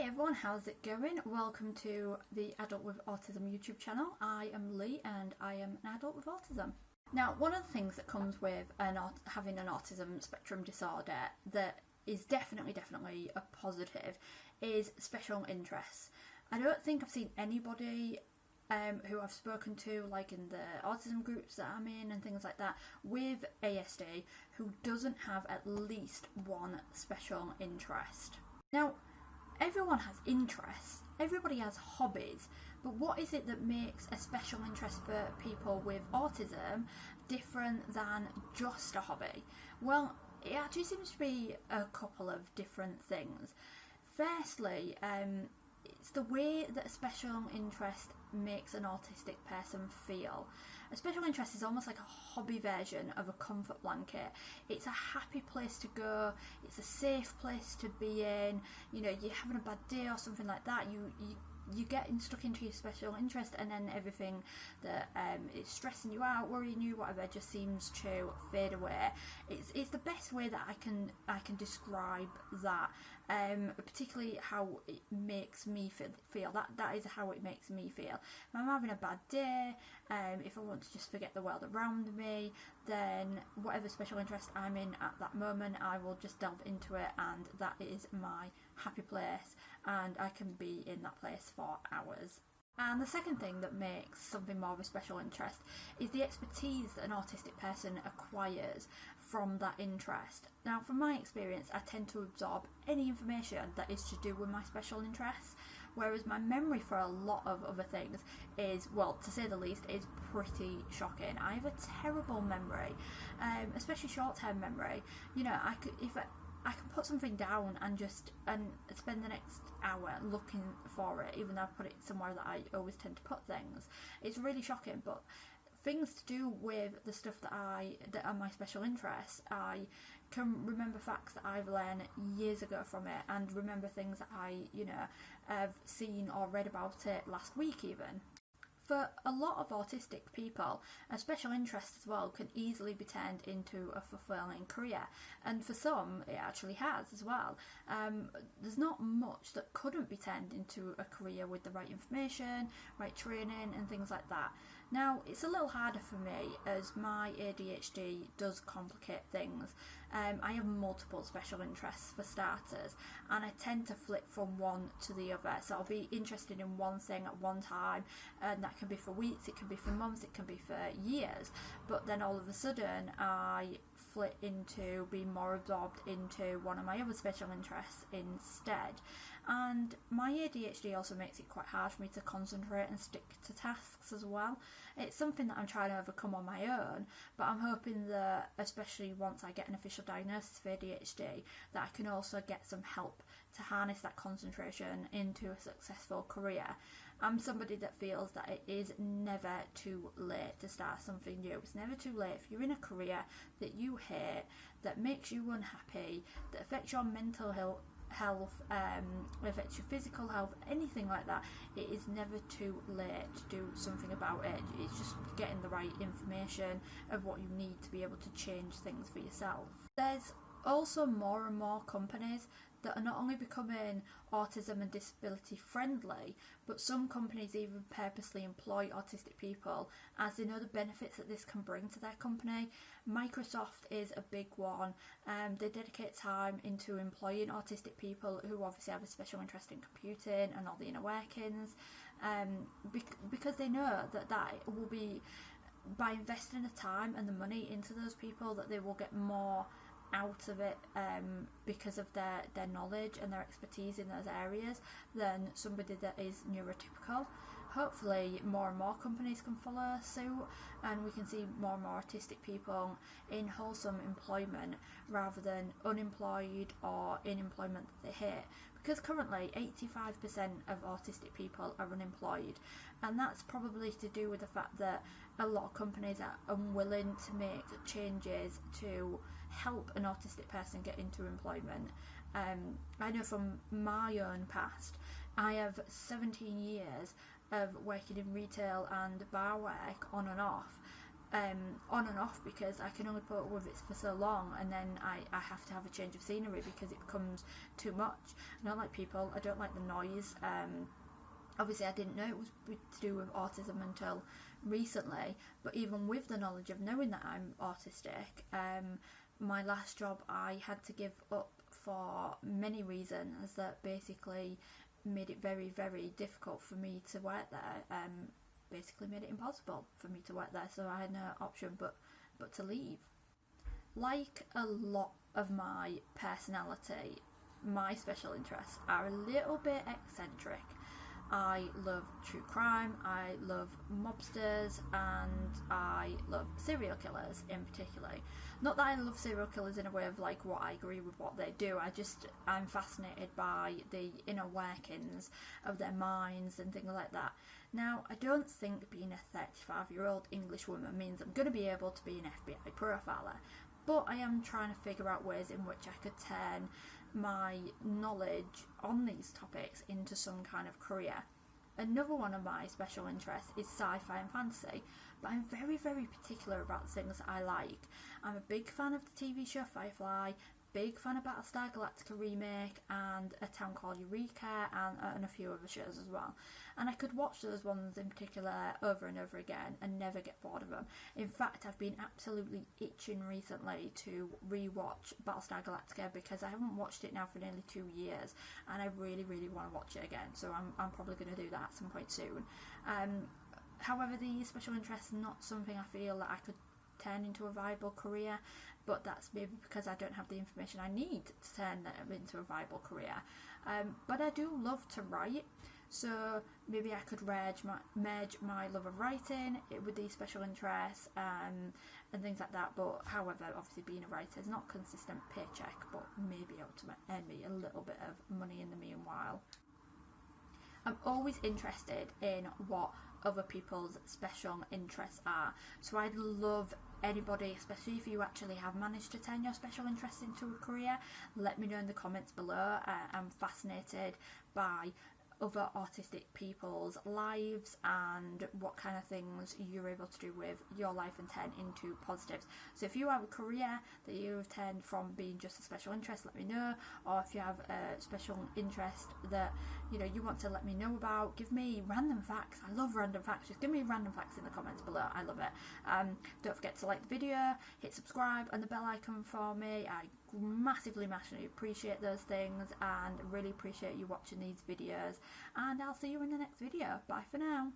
everyone, how's it going? Welcome to the Adult with Autism YouTube channel. I am Lee and I am an adult with autism. Now, one of the things that comes with having an autism spectrum disorder that is definitely a positive is special interests. I don't think I've seen anybody who I've spoken to, like in the autism groups that I'm in and things like that, with ASD, who doesn't have at least one special interest. Now, everyone has interests, everybody has hobbies, but what is it that makes a special interest for people with autism different than just a hobby? Well, it actually seems to be a couple of different things. Firstly, it's the way that a special interest makes an autistic person feel. A special interest is almost like a hobby version of a comfort blanket. It's a happy place to go, it's a safe place to be in. You know, you're having a bad day or something like that, you get stuck into your special interest, and then everything that is stressing you out, worrying you, whatever, just seems to fade away. It's the best way that I can describe that, particularly how it makes me feel. That is how it makes me feel. If I'm having a bad day, if I want to just forget the world around me, then whatever special interest I'm in at that moment, I will just delve into it, and that is my happy place, and I can be in that place for hours. And the second thing that makes something more of a special interest is the expertise that an autistic person acquires from that interest. Now, from my experience, I tend to absorb any information that is to do with my special interests, whereas my memory for a lot of other things is, well, to say the least, is pretty shocking. I have a terrible memory, especially short-term memory. You know, I can put something down and spend the next hour looking for it, even though I've put it somewhere that I always tend to put things. It's really shocking, but things to do with the stuff that are my special interests, I can remember facts that I've learned years ago from it, and remember things that I, have seen or read about it last week even. For a lot of autistic people, a special interest as well can easily be turned into a fulfilling career, and for some it actually has as well. There's not much that couldn't be turned into a career with the right information, right training and things like that. Now, it's a little harder for me as my ADHD does complicate things. I have multiple special interests for starters, and I tend to flip from one to the other. So I'll be interested in one thing at one time, and that can be for weeks, it can be for months, it can be for years. But then all of a sudden I flip into being more absorbed into one of my other special interests instead. And my ADHD also makes it quite hard for me to concentrate and stick to tasks as well. It's something that I'm trying to overcome on my own, but I'm hoping that, especially once I get an official diagnosis for ADHD, that I can also get some help to harness that concentration into a successful career. I'm somebody that feels that it is never too late to start something new. It's never too late if you're in a career that you hate, that makes you unhappy, that affects your mental health, affects your physical health, anything like that. It is never too late to do something about it. It's just getting the right information of what you need to be able to change things for yourself. There's also more and more companies that are not only becoming autism and disability friendly, but some companies even purposely employ autistic people as they know the benefits that this can bring to their company. Microsoft is a big one. They dedicate time into employing autistic people who obviously have a special interest in computing and all the inner workings, because they know that will be, by investing the time and the money into those people, that they will get more out of it because of their knowledge and their expertise in those areas than somebody that is neurotypical. Hopefully more and more companies can follow suit, and we can see more and more autistic people in wholesome employment rather than unemployed or in employment that they hate, because currently 85% of autistic people are unemployed, and that's probably to do with the fact that a lot of companies are unwilling to make changes to help an autistic person get into employment. I know from my own past, I have 17 years of working in retail and bar work on and off, on and off, because I can only put up with it for so long, and then I have to have a change of scenery because it becomes too much. I don't like people, I don't like the noise. Obviously I didn't know it was to do with autism until recently, but even with the knowledge of knowing that I'm autistic, my last job I had to give up for many reasons that basically made it very, very difficult for me to work there. Basically made it impossible for me to work there, so I had no option but to leave. Like a lot of my personality, my special interests are a little bit eccentric. I love true crime, I love mobsters, and I love serial killers in particular. Not that I love serial killers in a way of like what I agree with what they do, I'm fascinated by the inner workings of their minds and things like that. Now, I don't think being a 35-year-old English woman means I'm going to be able to be an FBI profiler, but I am trying to figure out ways in which I could turn my knowledge on these topics into some kind of career. Another one of my special interests is sci-fi and fantasy, but I'm very, very particular about the things that I like. I'm a big fan of the TV show Firefly, big fan of Battlestar Galactica remake, and A Town Called Eureka, and a few other shows as well. And I could watch those ones in particular over and over again and never get bored of them. In fact, I've been absolutely itching recently to rewatch Battlestar Galactica because I haven't watched it now for nearly 2 years, and I really, really want to watch it again. So I'm probably going to do that at some point soon. However, the special interest is not something I feel that I could turn into a viable career, but that's maybe because I don't have the information I need to turn them into a viable career. But I do love to write, so maybe I could merge my love of writing with these special interests and things like that. But however, obviously being a writer is not consistent paycheck, but maybe able to earn me a little bit of money in the meanwhile. I'm always interested in what other people's special interests are, so I'd love anybody, especially if you actually have managed to turn your special interest into a career, let me know in the comments below. I'm fascinated by other autistic people's lives and what kind of things you're able to do with your life and turn into positives. So if you have a career that you've turned from being just a special interest, let me know. Or if you have a special interest that you want to let me know about, give me random facts. I love random facts. Just give me random facts in the comments below. I love it. Don't forget to like the video, hit subscribe and the bell icon for me. I massively appreciate those things and really appreciate you watching these videos, and I'll see you in the next video. Bye for now.